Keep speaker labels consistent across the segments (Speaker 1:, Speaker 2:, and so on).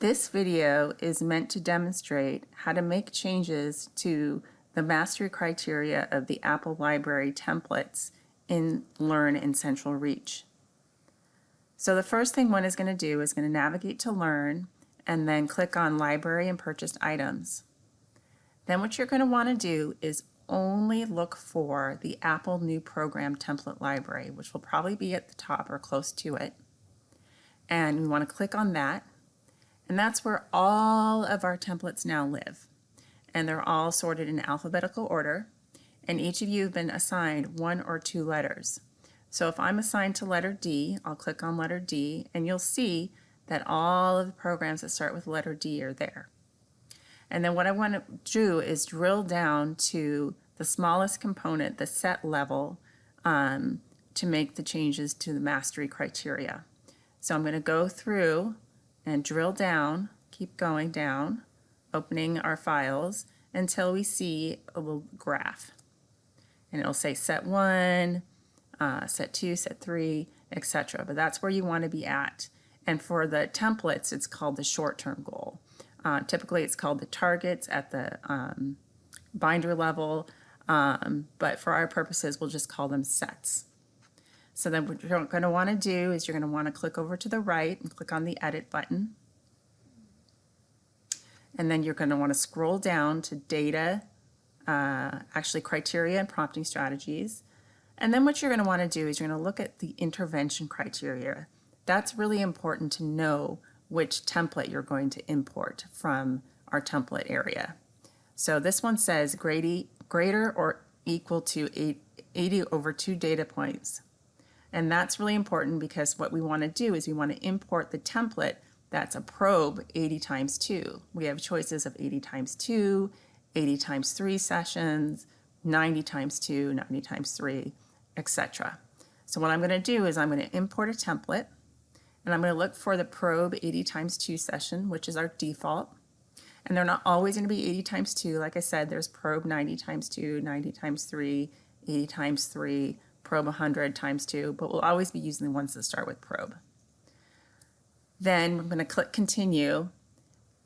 Speaker 1: This video is meant to demonstrate how to make changes to the mastery criteria of the Apple Library templates in Learn in Central Reach. So the first thing one is going to do is going to navigate to Learn and then click on Library and Purchased Items. Then what you're going to want to do is only look for the Apple New Program Template Library, which will probably be at the top or close to it. And we want to click on that. And that's where all of our templates now live. And they're all sorted in alphabetical order. And each of you have been assigned one or two letters. So if I'm assigned to letter D, I'll click on letter D, and you'll see that all of the programs that start with letter D are there. And then what I want to do is drill down to the smallest component, the set level, to make the changes to the mastery criteria. So I'm going to go through and drill down, keep going down, opening our files until we see a little graph. And it'll say set 1, set 2, set 3, etc. But that's where you want to be at. And for the templates, it's called the short-term goal. Typically, it's called the targets at the binder level, but for our purposes, we'll just call them sets. So then what you're going to want to do is you're going to want to click over to the right and click on the Edit button. And then you're going to want to scroll down to Data, actually Criteria and Prompting Strategies. And then what you're going to want to do is you're going to look at the intervention criteria. That's really important to know which template you're going to import from our template area. So this one says greater or equal to 80 over 2 data points. And that's really important because what we want to do is we want to import the template that's a probe 80 times 2. We have choices of 80 times 2, 80 times 3 sessions, 90 times 2, 90 times 3, etc. So what I'm going to do is I'm going to import a template, and I'm going to look for the probe 80 times 2 session, which is our default. And they're not always going to be 80 times 2. Like I said, there's probe 90 times 2, 90 times 3, 80 times 3, probe 100 times 2, but we'll always be using the ones that start with probe. Then I'm going to click continue,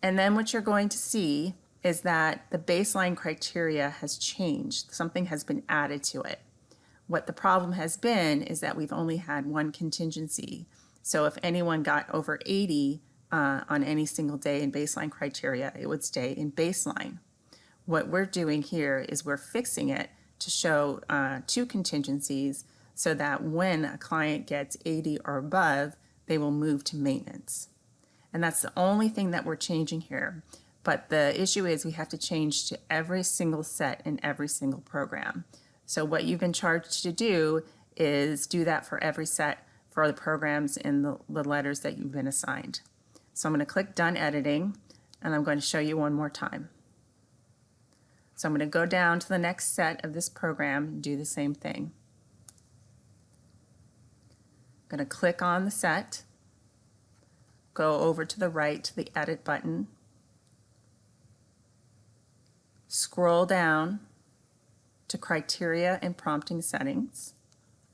Speaker 1: and then what you're going to see is that the baseline criteria has changed. Something has been added to it. What the problem has been is that we've only had one contingency. So if anyone got over 80 on any single day in baseline criteria, it would stay in baseline. What we're doing here is we're fixing it to show 2 contingencies so that when a client gets 80 or above, they will move to maintenance. And that's the only thing that we're changing here. But the issue is we have to change to every single set in every single program. So what you've been charged to do is do that for every set for the programs in the letters that you've been assigned. So I'm going to click Done Editing, and I'm going to show you one more time. So I'm going to go down to the next set of this program and do the same thing. I'm going to click on the set, go over to the right to the Edit button, scroll down to Criteria and Prompting Settings,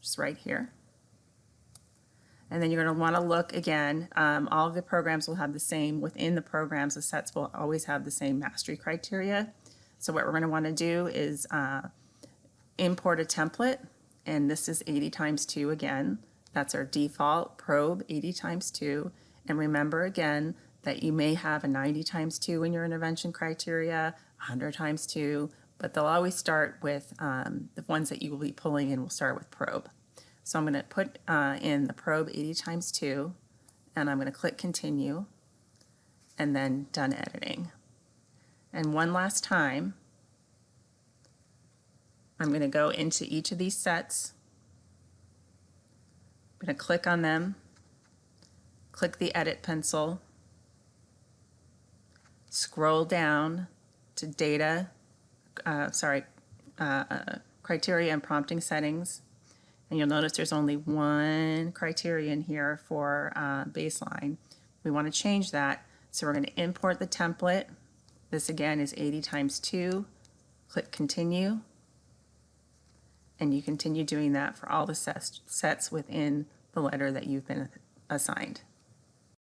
Speaker 1: just right here. And then you're going to want to look again. All of the programs will have the same, within the programs, the sets will always have the same mastery criteria. So what we're going to want to do is import a template, and this is 80 times 2 again. That's our default probe 80 times 2. And remember again that you may have a 90 times 2 in your intervention criteria, 100 times 2, but they'll always start with the ones that you will be pulling in will start with probe. So I'm going to put in the probe 80 times 2, and I'm going to click continue, and then Done Editing. And one last time, I'm going to go into each of these sets. I'm going to click on them, click the Edit pencil, scroll down to Data, Criteria and Prompting Settings, and you'll notice there's only one criterion here for baseline. We want to change that, so we're going to import the template. This again is 80 times 2. Click Continue, and you continue doing that for all the sets within the letter that you've been assigned.